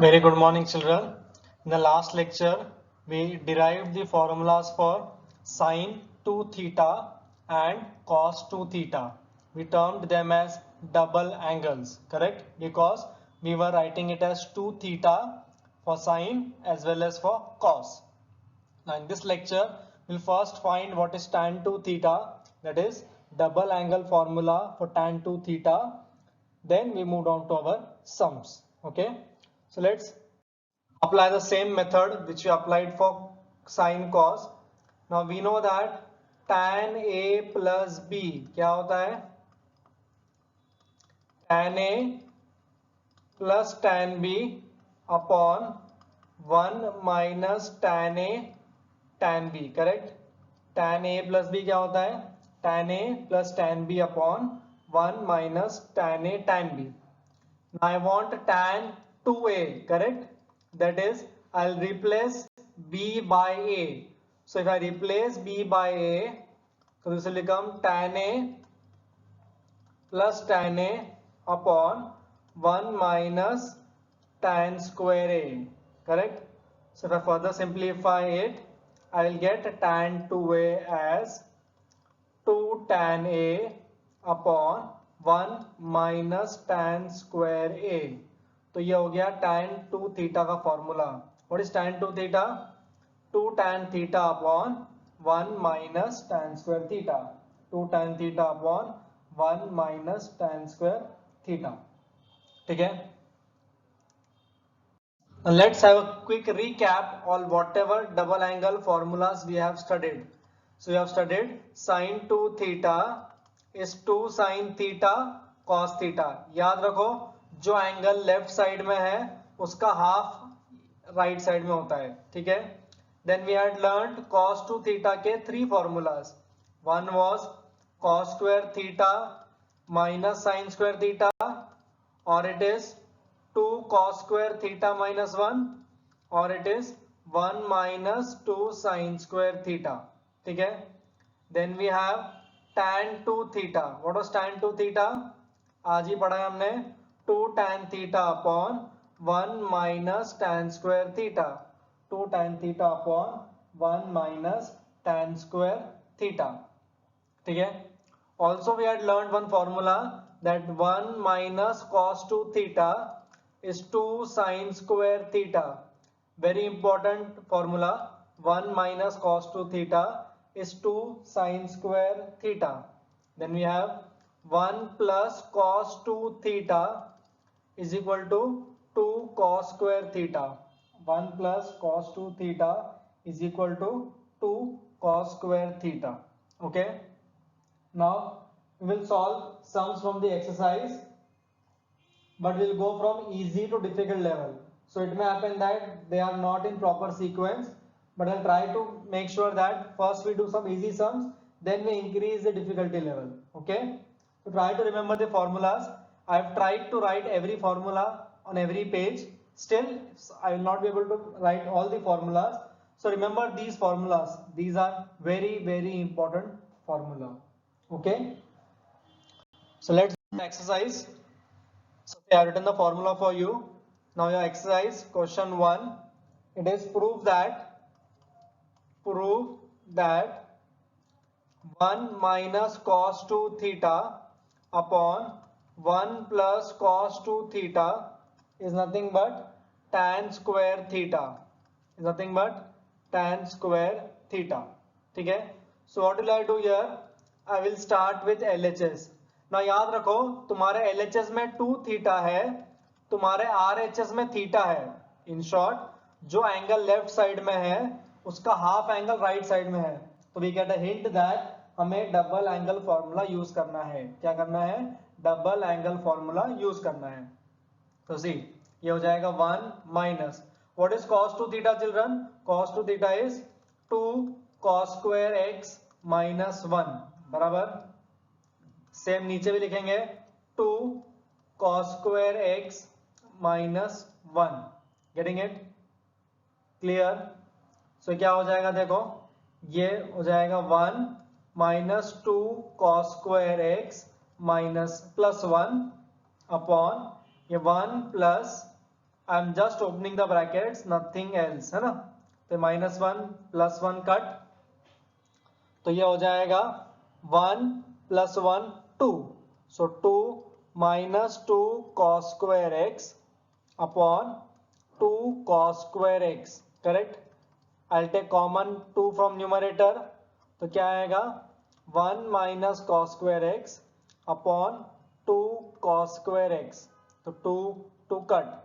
Very good morning, children. In the last lecture, we derived the formulas for sine 2 theta and cos 2 theta. We termed them as double angles, correct? Because we were writing it as 2 theta for sine as well as for cos. Now in this lecture, we'll first find what is tan 2 theta, that is double angle formula for tan 2 theta. Then we moved on to our sums. Okay, so let's apply the same method which we applied for sine cos. Now we know that tan A plus B क्या होता है? Tan A plus tan B upon 1 minus tan A tan B, correct? Tan A plus B क्या होता है? Tan A plus tan B upon 1 minus tan A tan B. Now I want tan 2A, correct? That is, I'll replace B by A. So if I replace B by A, so this will become tan A plus tan A upon 1 minus tan square A, correct? So if I further simplify it, I will get tan 2A as 2 tan A upon 1 minus tan square A. तो ये हो गया tan 2 theta का formula. What is tan 2 theta? 2 tan theta upon 1 minus tan square theta. 2 tan theta upon 1 minus tan square theta. ठीक है? Now let's have a quick recap on whatever double angle formulas we have studied. So we have studied sin 2 theta is 2 sin theta cos theta. याद रखो जो angle left side में है उसका half right side में होता है. ठीक है. Then we had learned cos 2 theta के 3 formulas. One was cos square theta minus sin square theta, or it is 2 cos square theta minus 1, or it is 1 minus 2 sin square theta. ठीक है. Then we have tan 2 theta. What was tan 2 theta? आज ही पढ़ा है हमने 2 tan theta upon 1 minus tan square theta. 2 tan theta upon 1 minus tan square theta. ठीक है. Also we had learned one formula that 1 minus cos 2 theta is 2 sin square theta. Very important formula. 1 minus cos 2 theta is 2 sin square theta. Then we have 1 plus cos 2 theta is equal to 2 cos square theta. 1 plus cos 2 theta is equal to 2 cos square theta. Okay. Now we will solve sums from the exercise, but we'll go from easy to difficult level. So it may happen that they are not in proper sequence, but I'll try to make sure that first we do some easy sums, then we increase the difficulty level. Okay. So try to remember the formulas. I've tried to write every formula on every page. Still, I will not be able to write all the formulas. So remember these formulas. These are very, very important formula. Okay. So let's do the exercise. So I have written the formula for you. Now your exercise question 1. It is prove that 1 minus cos 2 theta upon 1 plus cos 2 theta is nothing but tan square theta. Is nothing but tan square theta. Okay. So what will I do here? I will start with LHS. ना याद रखो तुम्हारे LHS में 2 theta है, तुम्हारे RHS में theta है. In short जो एंगल लेफ्ट साइड में है उसका हाफ एंगल राइट साइड में है. तो we get a hint that हमें डबल एंगल फॉर्मूला यूज करना है. क्या करना है? डबल एंगल फॉर्मूला यूज करना है. तो सी ये हो जाएगा 1 minus what is cos 2 theta children? cos 2 theta is 2 cos square x minus 1 बराबर. सेम नीचे भी लिखेंगे 2 cos square x minus 1. Getting it? Clear? So क्या हो जाएगा देखो, ये हो जाएगा 1 minus 2 cos square x minus plus 1 upon ये 1 प्लस I am just opening the brackets, nothing else, है ना। तो -1 +1 कट, तो ये हो जाएगा 1 + 1 2, सो 2 - 2 cos square x upon 2 cos square x, correct. I'll take common 2 from numerator, तो क्या आएगा 1 - cos square x upon 2 cos square x, तो 2 cut.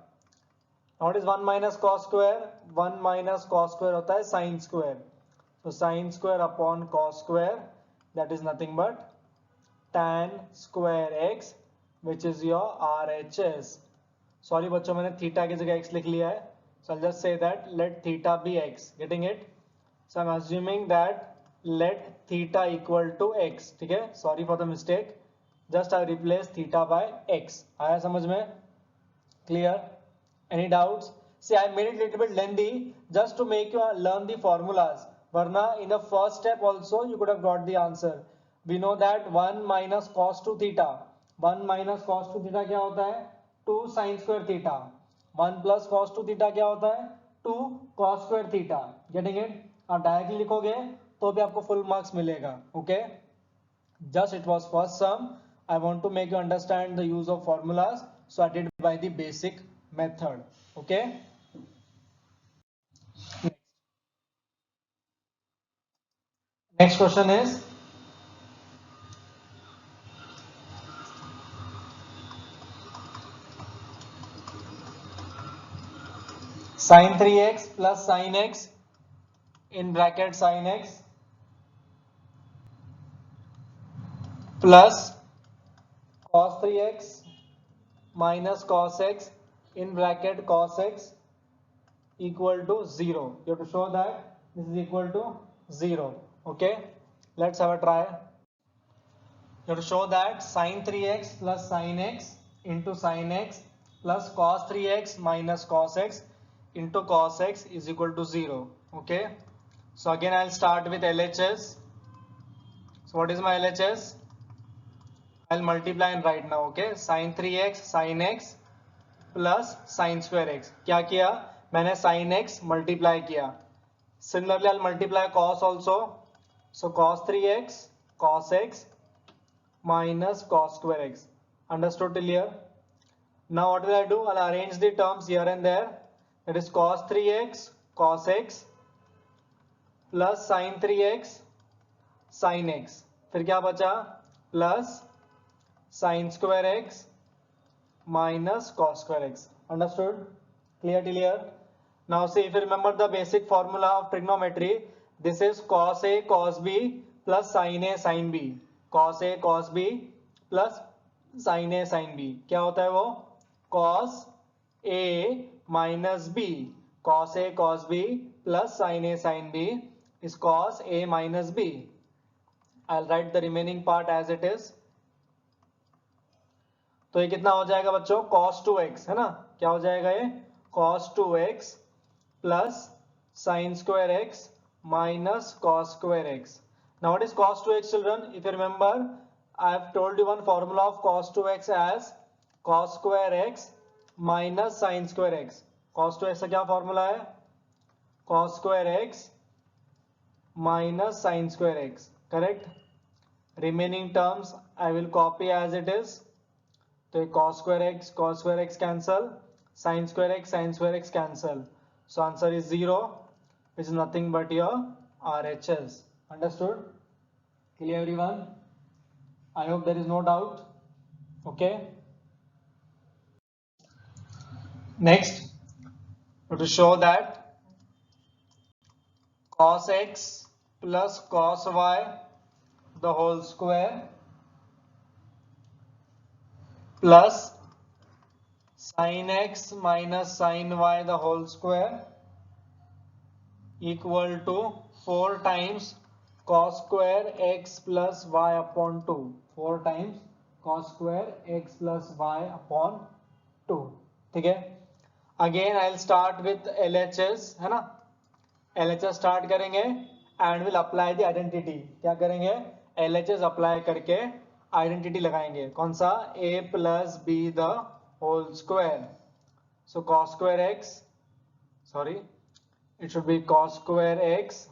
What is 1 - cos square? 1 - cos square होता है sin square, so sin square upon cos square, that is nothing but tan square x, which is your RHS. Sorry बच्चों, मैंने theta की जगह x लिख लिया है, so I'll just say that let theta be x, getting it? So I'm assuming that let theta equal to x, ठीक है, sorry for the mistake, just I replace theta by x. आया समझ में? Clear? Any doubts? See, I made it a little bit lengthy just to make you learn the formulas. Varna, in the first step also you could have got the answer. We know that 1 minus cos 2 theta. 1 minus cos 2 theta क्या होता है? 2 sin square theta. 1 plus cos 2 theta क्या होता है? 2 cos square theta. Getting it? आप directly लिखोगे तो भी आपको फुल मार्क्स मिलेगा. Okay? Just it was first sum. I want to make you understand the use of formulas, so I did by the basic method. Okay. Next question is sin 3x plus sin x in bracket sin x plus cos 3x minus cos x in bracket cos x equal to 0. You have to show that this is equal to 0. Okay, let's have a try. You have to show that sin 3x plus sin x into sin x plus cos 3x minus cos x into cos x is equal to 0. Okay, so again I'll start with LHS. So what is my LHS? I'll multiply and write now. Okay, sin 3x sin x plus sin square x. क्या किया मैंने? sin x multiply किया. Similarly I'll multiply cos also. So cos 3x cos x minus cos square x. Understood till here? Now what will I do? I'll arrange the terms here and there. That is cos 3x cos x plus sin 3x sin x. फिर क्या बचा? Plus sin square x minus cos square x. Understood? Clear till here? Now see, if you remember the basic formula of trigonometry, this is cos A cos B plus sin A sin B. Cos A cos B plus sin A sin B. क्या होता है वो? Cos A minus B. Cos A cos B plus sin A sin B is cos A minus B. I'll write the remaining part as it is. तो ये कितना हो जाएगा बच्चों? cos 2x, है ना? क्या हो जाएगा ये? cos 2x plus sin square x minus cos square x. Now what is cos 2x, children? If you remember, I have told you one formula of cos 2x as cos square x minus sin square x. cos 2x का क्या formula है? cos square x minus sin square x. Correct? Remaining terms I will copy as it is. तो cos square x cancel, sin square x cancel. So answer is 0, which is nothing but your RHS. Understood? Clear everyone? I hope there is no doubt. Okay. Next, to show that cos x plus cos y the whole square plus sin x minus sin y the whole square equal to 4 times cos square x plus y upon 2. 4 times cos square x plus y upon 2. ठीक है. Again I'll start with LHS, है ना? LHS start करेंगे and will apply the identity. क्या करेंगे? LHS apply करके identity लगाएंगे. कौन सा? a plus b the whole square So cos square x, sorry, it should be cos square x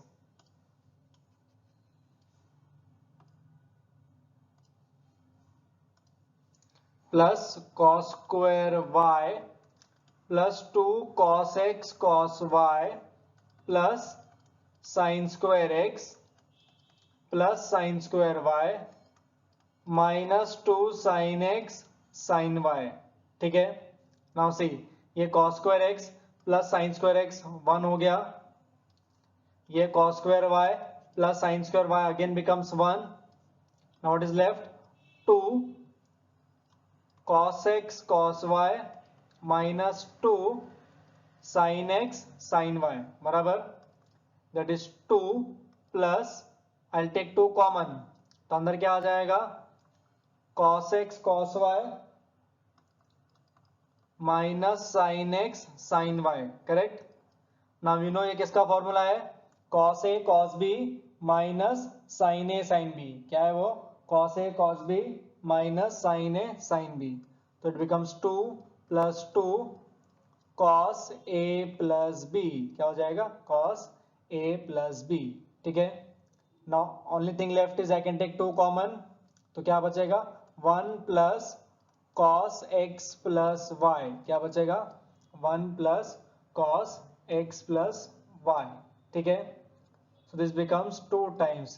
plus cos square y plus 2 cos x cos y plus sin square x plus sin square y minus 2 sin x sin y. ठीक है, now see, ये cos square x plus sin square x 1 हो गया, ये cos square y plus sin square y again becomes 1. Now what is left? 2 cos x cos y minus 2 sin x sin y बराबर, that is 2 plus, I'll take 2 common, तो अंदर क्या आ जाएगा, cos x cos y minus sine x sine y, correct. Now you know ये किसका formula है, cos a cos b minus sine a sine b. क्या है वो, cos a cos b minus sine a sine b. तो it becomes 2 plus 2 cos a plus b. क्या हो जाएगा, cos a प्लस b. ठीक है, now only thing left is I can take 2 common, तो क्या बचेगा, 1 plus cos x plus y. क्या बचेगा, 1 plus cos x plus y. ठीक है, so this becomes 2 times.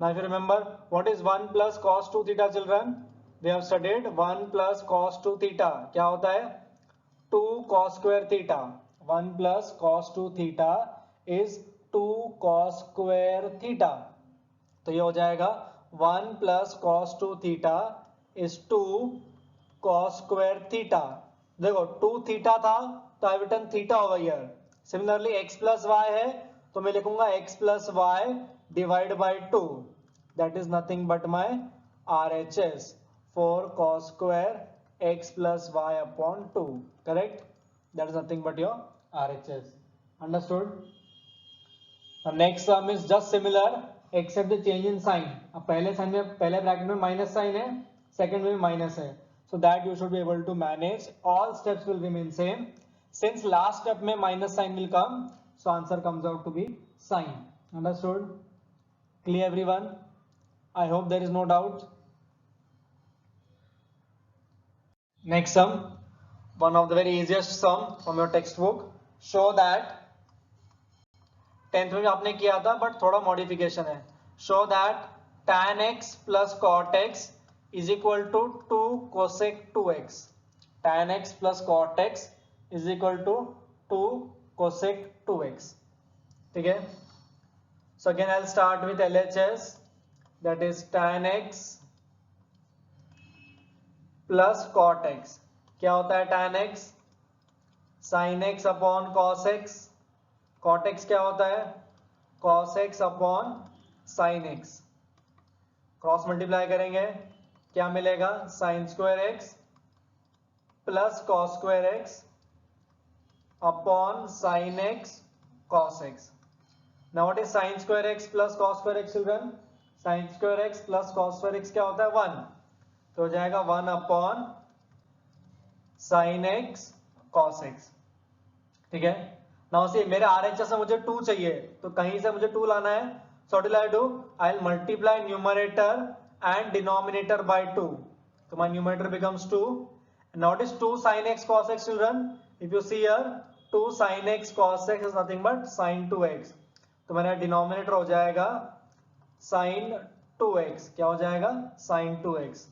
Now if you remember what is 1 plus cos 2 theta children, we have studied 1 plus cos 2 theta क्या होता है, 2 cos square theta. 1 plus cos 2 theta is 2 cos square theta. तो ये हो जाएगा 1 plus cos 2 theta is 2 cos square theta. देखो 2 theta था तो I return theta over here. Similarly x plus y है तो मैं लिखूंगा x plus y divide by 2. That is nothing but my RHS, 4 cos square x plus y upon 2. Correct, that is nothing but your RHS. Understood. Next sum is just similar except the change in sign. अब पहले sign में, पहले bracket में minus sign है, second में minus है, so that you should be able to manage. All steps will remain same. Since last step में minus sign will come, so answer comes out to be sign. Understood? Clear everyone? I hope there is no doubt. Next sum, one of the very easiest sum from your textbook. Show that 10th में आपने किया था but थोड़ा modification है. Show that tan x plus cot x is equal to 2 cosec 2x. Tan x plus cot x is equal to 2 cosec 2x. ठीक है, so again I'll start with LHS, that is tan x plus cot x. क्या होता है tan x, sin x upon cos x. cot x क्या होता है, cos x upon sin x. Cross multiply करेंगे, क्या मिलेगा, sine square x plus cos square x upon sine x cos x. Now what is sine square x plus cos square x children, sine square x plus cos square x क्या होता है, 1. तो हो जाएगा 1 upon sine x cos x. ठीक है, now see मेरे RHS से मुझे 2 चाहिए, तो कहीं से मुझे 2 लाना है. So what will I do, I will multiply numerator and denominator by 2. So my numerator becomes 2. And now it is 2 sin x cos x children. If you see here 2 sin x cos x is nothing but sin 2x. तो मेरा denominator हो जाएगा sin 2x. क्या हो जाएगा, sin 2x.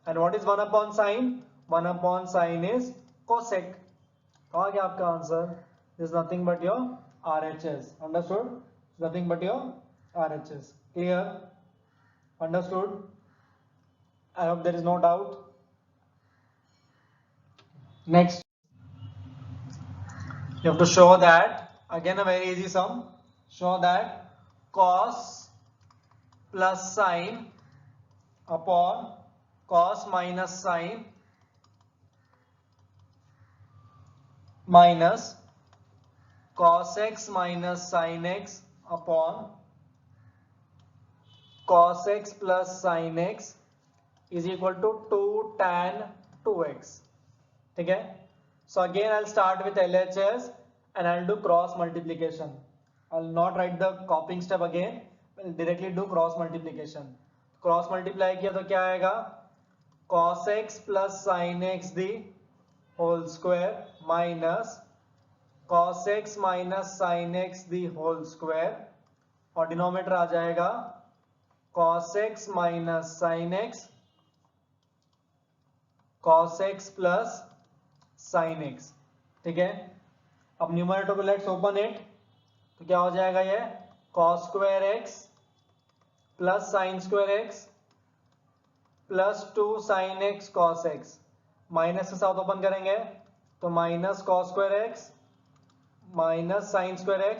And what is 1 upon sin? 1 upon sin is cosec. कहाँ गया आपका answer, this is nothing but your RHS. Understood? Nothing but your RHS. Clear? Understood? I hope there is no doubt. Next, you have to show that, again a very easy sum, show that cos plus sin upon cos minus sin minus cos x minus sin x upon cos x plus sin x is equal to 2 tan 2x. ठीक है, So again I'll start with LHS and I'll do cross multiplication. I'll not write the copying step again, I'll directly do cross multiplication. Cross multiply किया तो क्या आएगा, cos x plus sin x the whole square minus cos x minus sin x the whole square, और denominator आ जाएगा cos x minus sin x cos x plus sin x. ठीक है, अब numerator को लेट्स ओपन इट, तो क्या हो जाएगा ये cos square x plus sin square x plus 2 sin x cos x, minus के साथ ओपन करेंगे तो minus cos square x minus sin square x,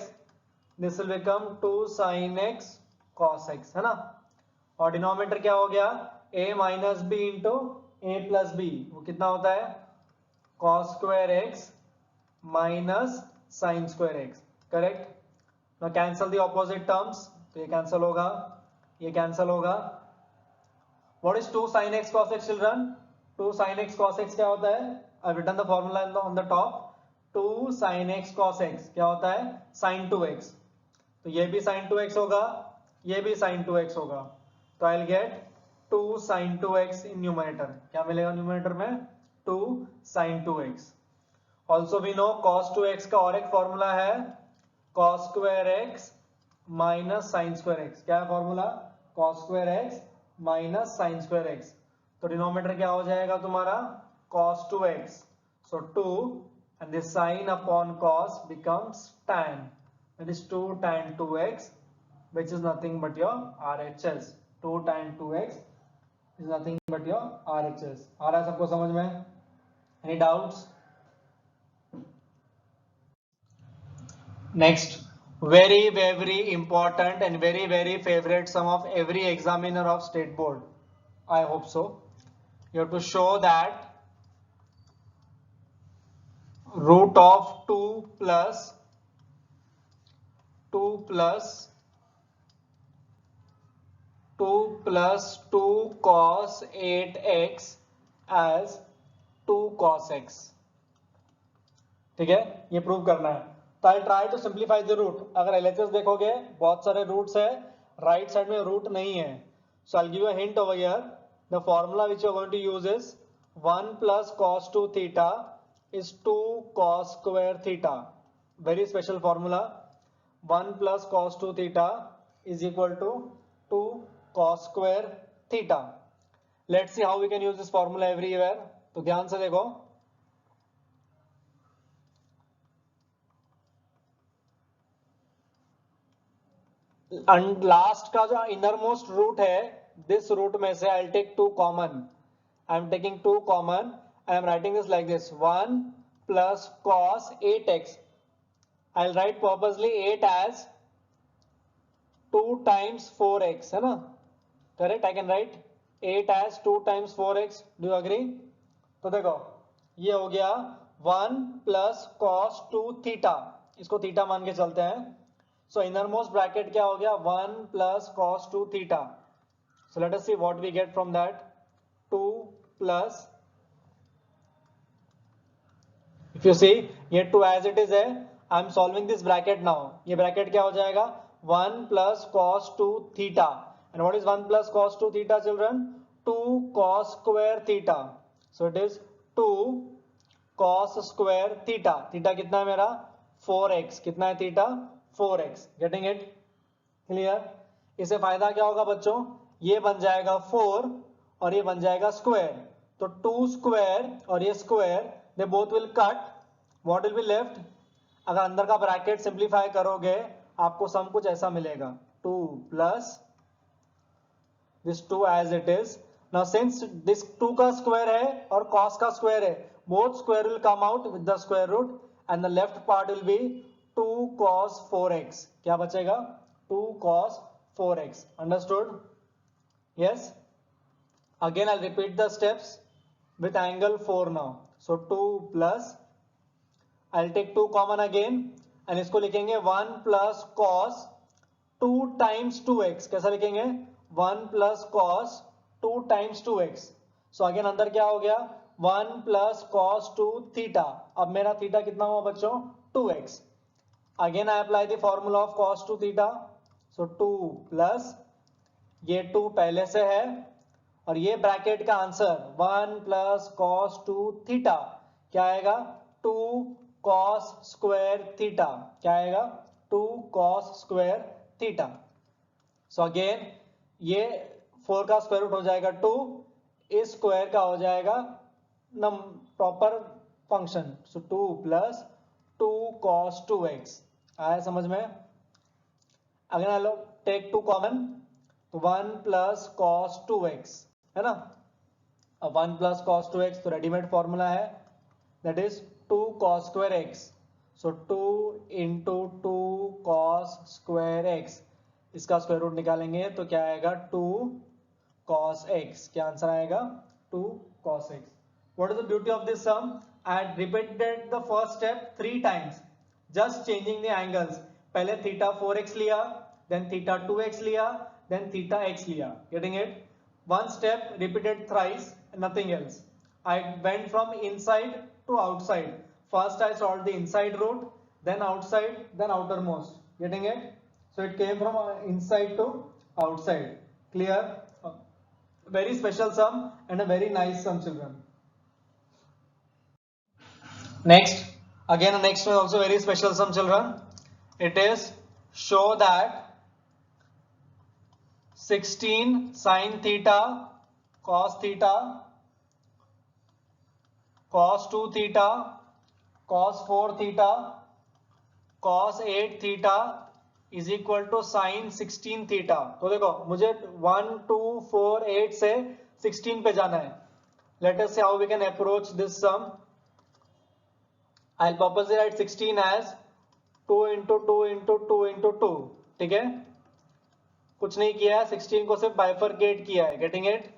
this will become 2 sin x cos x, है ना. और डिनोमिनेटर क्या हो गया, a minus b into a plus b, वो कितना होता है cos square x minus sin square x, correct. now cancel the opposite terms, तो ये कैंसिल होगा, ये कैंसिल होगा. what is 2 sin x cos x children, 2 sin x cos x क्या होता है, I've written the formula on the top, 2 sin x cos x क्या होता है sin 2x, तो ये भी sin 2x होगा, ये भी sin 2x होगा, तो I'll get 2 sin 2x in numerator. क्या मिलेगा न्यूमरेटर में, 2 sin 2x. Also we know cos 2x का और एक फॉर्मूला है cos square x minus sin square x. क्या है formula, cos square x minus sin square x, तो डिनोमिनेटर क्या हो जाएगा तुम्हारा cos 2x, so 2 and this sin upon cos becomes tan, that is 2 tan 2x, which is nothing but your RHS. 2 tan 2x is nothing but your RHS. आ रहा है सबको समझ में, any doubts? Next, very important and very favorite sum of every examiner of state board, I hope so. You have to show that root of 2 plus 2 cos 8x as 2 cos x. ठीक है, ये prove करना है. तो I try to simplify the root. अगर LHS देखोगे बहुत सारे रूट्स है, राइट साइड में रूट नहीं है, so I will give a hint over here. The formula which you are going to use is 1 plus cos 2 theta is 2 cos square theta. Very special formula. 1 plus cos 2 theta is equal to 2 cos square theta. Let's see how we can use this formula everywhere. तो ध्यान से देखो, last का जो innermost root है, this root में से I take 2 common. I am taking 2 common. I am writing this like this 1 plus cos 8x. I'll write purposely 8 as 2 times 4x, है ना, correct. I can right 8 as 2 times 4x. Do you agree? तो देखो ये हो गया 1 plus cos 2 theta, इसको theta मान के चलते हैं. सो इनर मोस्ट ब्रैकेट क्या हो गया 1 plus cos 2 theta. So let us see what we get from that. 2 plus, if you see ये 2 as it is है, I am solving this bracket now. ये ब्रैकेट क्या हो जाएगा 1 plus cos 2 theta. And what is 1 plus cos 2 theta children? 2 cos square theta. So it is 2 cos square theta. Theta कितना है मेरा 4x. कितना है theta 4x. Getting it? Clear? इससे फायदा क्या होगा बच्चों, ये बन जाएगा 4 और ये बन जाएगा स्क्वायर, तो 2 स्क्वायर और ये square, they both will cut. What will be left, अगर अंदर का ब्रैकेट सिंप्लीफाई करोगे आपको सम कुछ ऐसा मिलेगा 2 plus this 2 as it is. Now since this 2 का स्क्वायर है और cos का स्क्वायर है, both square will come out with the square root and the left part will be 2 cos 4x. क्या बचेगा 2 cos 4x. Understood? Yes. Again I'll repeat the steps with angle 4 now. So 2 plus, I'll take 2 common again and इसको लिखेंगे 1 plus cos 2 times 2x. कैसा लिखेंगे 1 plus cos 2 times 2x. So again अंदर क्या हो गया 1 प्लस कॉस 2 थीटा. अब मेरा थीटा कितना हुआ बच्चों 2x. Again I apply the formula of cos 2 theta. So 2 plus ये 2 पहले से है और ये ब्रैकेट का आंसर 1 प्लस कॉस 2 थीटा क्या आएगा 2 कॉस स्क्वायर थीटा. क्या आएगा 2 cos square theta. So again ये 4 का स्क्वायर रूट हो जाएगा 2. इस स्क्वायर का हो जाएगा प्रॉपर फंक्शन. सो 2 प्लस 2 cos 2x. आया समझ में. अगर आ लो टेक 2 कॉमन तो 1 प्लस कॉस 2x है ना. अब 1 प्लस कॉस 2x तो रेडीमेड फॉर्मूला है that is 2 cos square x. So 2 into 2 cos square x. इसका स्क्वायर रूट निकालेंगे तो क्या आएगा 2 cos x. क्या आंसर आएगा 2 cos x. What is the beauty of this sum? I had repeated the first step 3 times, just changing the angles. पहले theta 4x लिया, then theta 2x लिया, then theta x लिया. Getting it? One step repeated thrice, nothing else. I went from inside to outside. First I solved the inside root, then outside, then outermost. Getting it? So it came from inside to outside. Clear? Very special sum and a very nice sum, children. Next, again the next one also very special sum, children. It is show that 16 sin theta cos theta cos 2 theta cos 4 theta cos 8 theta is equal to sin 16 theta. तो देखो मुझे 1 2 4 8 से 16 पे जाना है. Let us see how we can approach this sum. I'll purposely write 16 as 2 into 2 into 2 into 2. ठीक है, कुछ नहीं किया है, 16 को सिर्फ बाइफरकेट किया है. Getting it?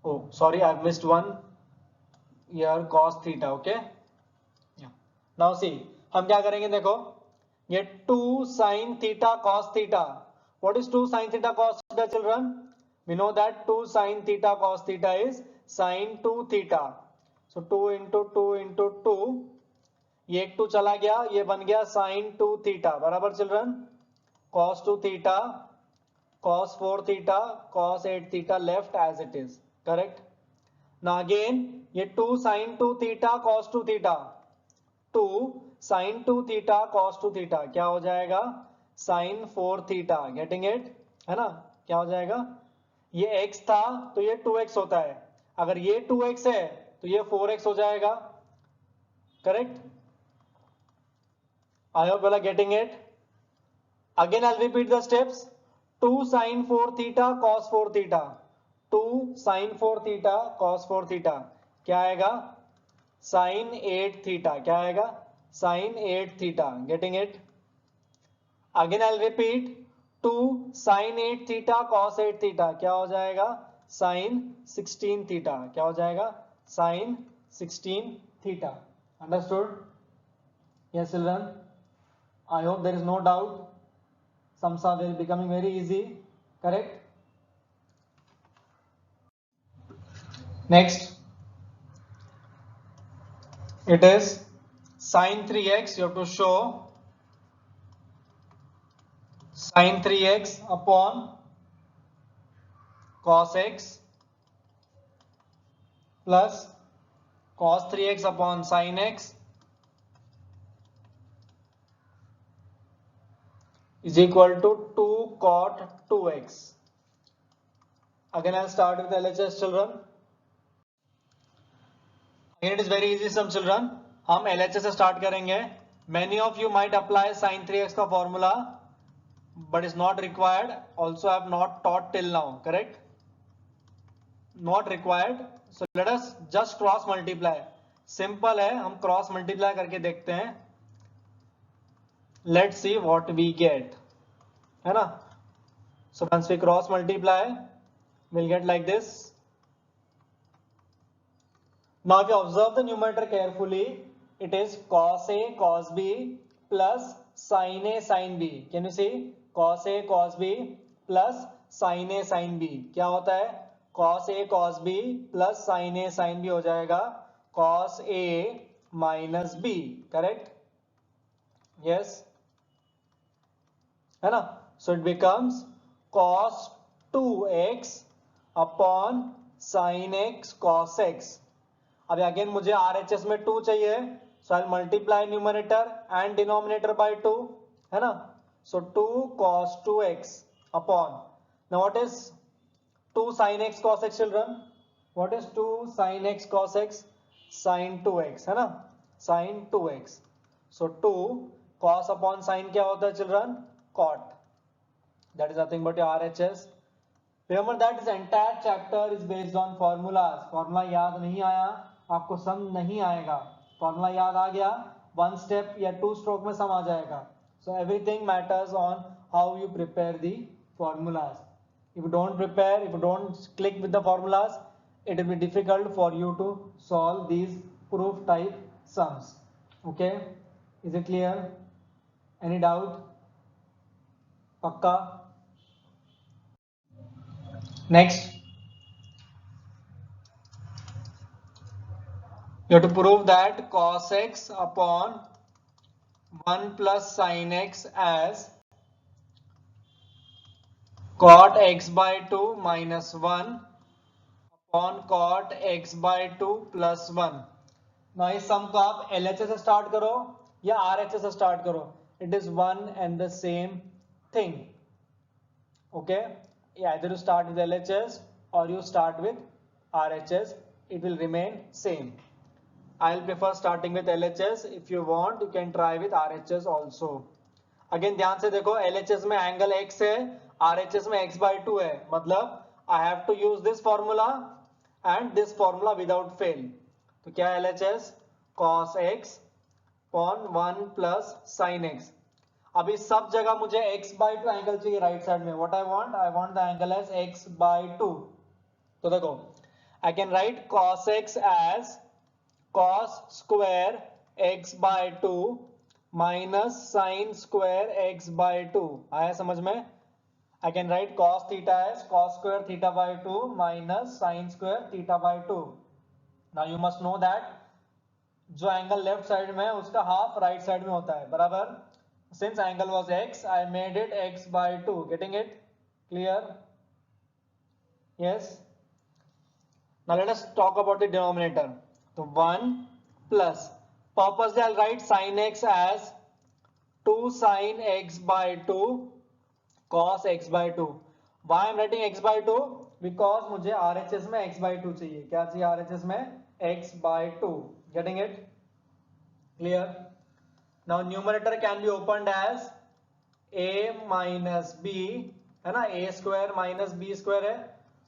Oh, sorry, I've missed one here, cos theta. Okay, now see हम क्या करेंगे. देखो ये 2 sin theta cos theta. What is 2 sin theta cos theta, children? We know that 2 sin theta cos theta is sin 2 theta. So 2 into 2 into 2. ये एक 2 चला गया, ये बन गया sin 2 theta. बराबर children. cos 2 theta, cos 4 theta, cos 8 theta left as it is. Correct? Now again ये 2 sin 2 theta cos 2 theta. 2 sin 2 theta cos 2 theta क्या हो जाएगा sin 4 theta. Getting it? है ना. क्या हो जाएगा, ये x था तो ये 2x होता है. अगर ये 2x है तो ये 4x हो जाएगा. Correct? I hope you are getting it. Again I repeat the steps. 2 sin 4 theta cos 4 theta. 2 sin 4 theta cos 4 theta क्या आएगा sin 8 theta. क्या आएगा sin 8 theta. Getting it? Again I repeat 2 sin 8 theta cos 8 theta क्या हो जाएगा sin 16 theta. क्या हो जाएगा sin 16 theta. Understood? Yes, children. I hope there is no doubt. Sums are becoming very easy. Correct? Next, it is sin 3x. You have to show sin 3x upon cos x plus cos 3x upon sin x is equal to 2 cot 2x. Again I'll start with LHS, children. Again it is very easy sum, children. हम LHS से start करेंगे. Many of you might apply sin 3x का formula, but is not required. Also I have not taught till now. Correct? Not required. So let us just cross multiply. Simple है, हम cross multiply करके देखते हैं. Let's see what we get. है ना? So once we cross multiply, we'll get like this. Now if you observe the numerator carefully, it is cos A cos B plus sin A sin B. Can you see? cos a cos b plus sin a sin b क्या होता है, cos a cos b plus sin a sin b हो जाएगा cos a minus b, correct, yes, है ना. So it becomes cos 2x upon sin x cos x. अब again मुझे RHS में 2 चाहिए, सो आई multiply numerator and denominator by 2, है ना. So 2 cos 2x upon, now what is 2 sin x cos x children, what is 2 sin x cos x, sin 2x, है ना, sin 2x. सो 2 cos अपॉन sin क्या होता है children, cot. That is nothing but your RHS. Remember that this entire chapter is based on formulas. Formula याद नहीं आया आपको सम नहीं आएगा, फॉर्मूला याद आ गया वन स्टेप या टू स्ट्रोक में सम आ जाएगा. So everything matters on how you prepare the formulas. If you don't prepare, if you don't click with the formulas, it will be difficult for you to solve these proof type sums. Okay, is it clear? Any doubt? पक्का? Next, you have to prove that cos x upon 1 plus sin x as cot x by 2 minus 1 upon cot x by 2 plus 1. Now इस सम को आप LHS से start करो या RHS से start करो, it is one and the same thing. Okay, either you start with LHS or you start with RHS, it will remain same. I'll prefer starting with LHS. If you want, you can try with RHS also. Again ध्यान से देखो, LHS में angle x है, RHS में x by 2 है, मतलब I have to use this formula and this formula without fail. तो क्या है LHS, cos x upon 1 plus sin x. अभी सब जगह मुझे x by 2 एंगल चाहिए राइट साइड में. What I want the angle as x by 2. तो देखो, I can write cos x as cos square x by 2 minus sin square x by 2. आया समझ में? I can write cos theta as cos square theta by 2 minus sin square theta by 2. Now you must know that जो angle left side में है उसका half right side में होता है, बराबर. Since angle was x, I made it x by 2. Getting it? Clear? Yes. Now let us talk about the denominator. So 1 plus. Purposely I'll write sin x as 2 sin x by 2 cos x by 2. Why I'm writing x by 2? Because मुझे RHS में x by 2 चाहिए. क्या चाहिए RHS में? x by 2. Getting it? Clear? Now numerator can be opened as a minus b, है ना, a square minus b square है.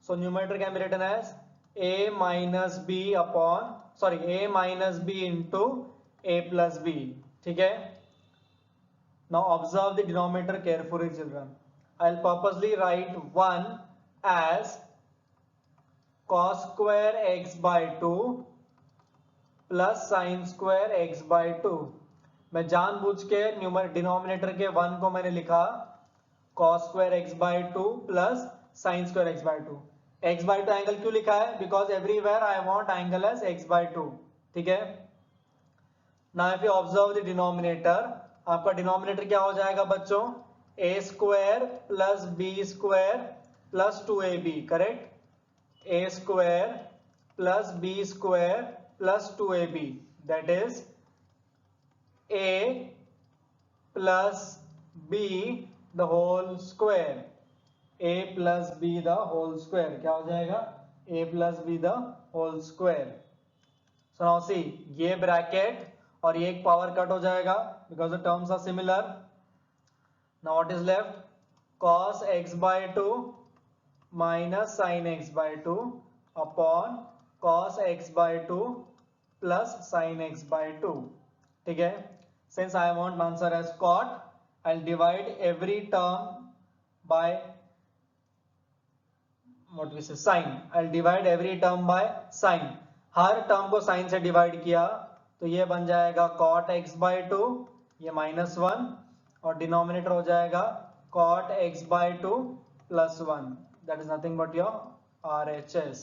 So numerator can be written as a minus b upon, sorry, a minus b into a plus b. ठीक है. Now observe the denominator carefully children. I'll purposely write 1 as cos square x by 2 plus sin square x by 2. मैं जानबूझ के denominator के 1 को मैंने लिखा cos square x by 2 plus sin square x by 2. x by 2 angle क्यों लिखा है? Because everywhere I want angle as x by 2. ठीक है. Now if you observe the denominator, आपका डिनोमिनेटर क्या हो जाएगा बच्चों? a square plus b square plus 2ab, correct. a square plus b square plus 2ab, that is a plus b the whole square. a plus b the whole square क्या हो जाएगा? a plus b the whole square. So now see, ये bracket और ये एक power cut हो जाएगा because the terms are similar. Now what is left? Cos x by 2 minus sin x by 2 upon cos x by 2 plus sin x by 2. ठीक है. Since I want answer as cot, I'll divide every term by what we say sin. I'll divide every term by sin. Her term को sin से divide किया तो ये बन जाएगा cot x by 2, ये -1 और डिनोमिनेटर हो जाएगा cot x by 2 plus 1, that is nothing but your RHS.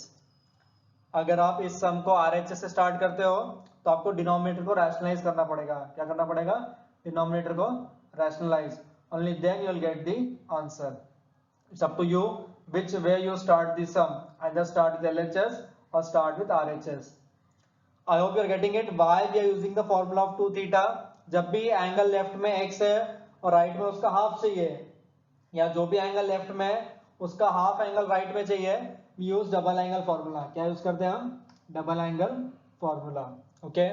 अगर आप इस सम को RHS से स्टार्ट करते हो तो आपको डिनोमिनेटर को रैशनलाइज करना पड़ेगा. क्या करना पड़ेगा? डिनोमिनेटर को rationalize. Only then you will get the answer. It's up to you which way you start the sum. Either start with LHS or start with RHS. I hope you are getting it. Why we are using the formula of 2 theta? जब भी angle left में x है और right में उसका half चाहिए, या जो भी एंगल लेफ्ट में है उसका हाफ एंगल राइट में चाहिए, we use double angle formula. क्या यूज करते हैं हम? Double angle formula. Okay.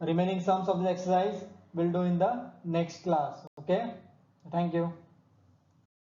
Remaining sums of the exercise we'll do in the next class. Okay. Thank you.